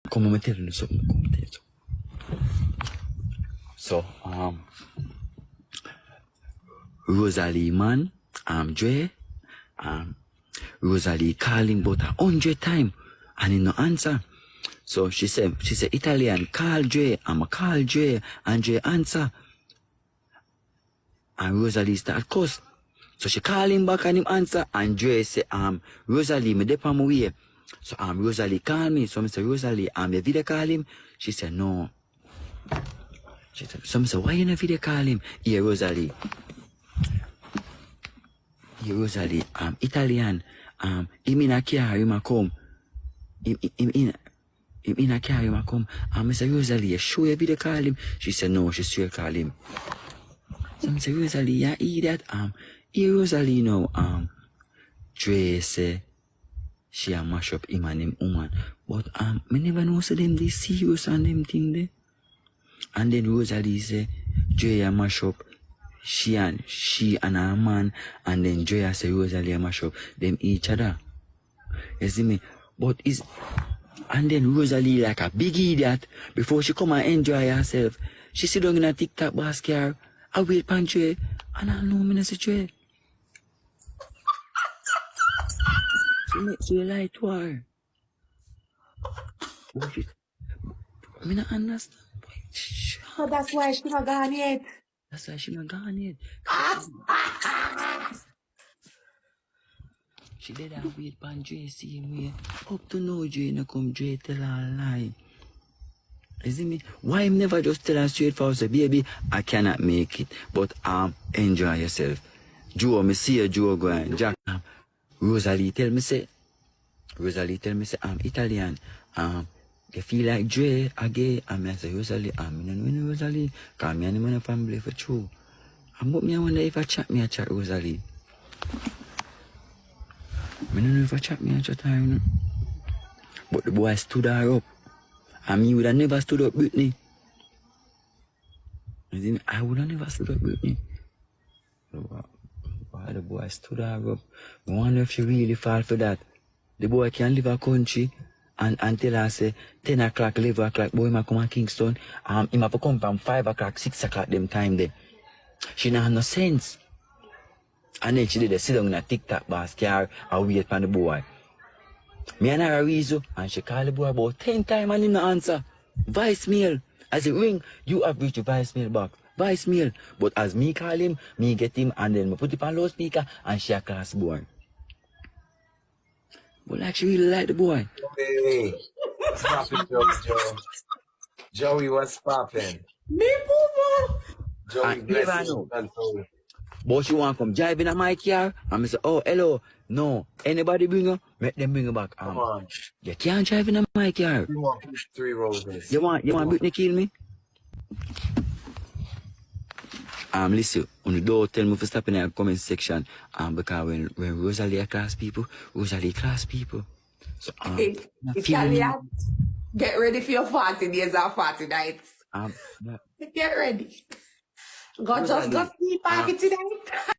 Come on, tell you something. Come on, tell you something. So, Rosalee, man, Drae, Rosalee calling about 100 times and he no answer. So she said, Italian, call Drae, I'ma call Drae, and Drae answer. And Rosalee start cuss. So she call him back and him answer, and Drae say, Rosalee, me dep on my way. So Rosalee call me. So I say, Rosalee, you video call him? She said, no. She said, so I say, why you not video call him? Yeah, Rosalee. Yeah, Rosalee, Italian, him in a car, him a come. Him in a car, him a come. I say, Rosalee, you sure you video call him? She said, no, she sure call him. So I say, Rosalee, you idiot. Here Rosalee now, Drae say, she a mash up him and him woman. But, me never know so them they serious on them thing there. And then Rosalee say, Drae a mash up she and her man, and then Drae say Rosalee a mash up them each other. You see me? But and then Rosalee like a big idiot, before she come and enjoy herself, she sit down in a TikTok basket, I wait pan Drae, and I know me not say Drae. She lie to her. I mean, I understand. So that's why she not gone yet. That's why she not gone yet. She did that wait for Drae see him way. Up to now, Drae no come, Drae tell her a lie. You see me? Why him never just tell her straight forward, say, baby, I cannot make it, but enjoy yourself. Joe, me see you, Joe going, Jack. Rosalee tell me say, I'm Italian. You feel like Drae again? I say, Rosalee, I don't know Rosalee, because me and my family for true. But me I wonder if I chat Rosalee. I don't know if I chat her, you know. But the boy stood her up. And me would have never stood up with me. You see me? I would have never stood up with me. Why the boy stood her up? I wonder if she really fall for that. The boy can leave a country and tell her say 10 o'clock, 11 o'clock, boy might come to Kingston. He might come from 5 o'clock, 6 o'clock them time there. She not have no sense. And then she did a sit down in a TikTok basket and wait for the boy. Me and her reason, and she called the boy about 10 times and he no answer. Voicemail. As it ring, you have reached the voicemail box. Voicemail. But as me call him, me get him, and then me put it on loudspeaker, and she a class boy. But like she really like the boy. Hey, what's poppin', Joe? Joey, what's poppin'? Me boo. Joey, bless you. But she want come driving at my car, and I say, oh, hello. No, anybody bring her, make them bring her back. Come on. You can't drive in my car. You want push 3 roses. You want Britney kill me? Listen, on the door tell me to stop in the comment section. Because when Rosalee class people, Rosalee class people. So Italian, get ready for your 40 days or 40 nights. Get ready. Just go sleep off it tonight.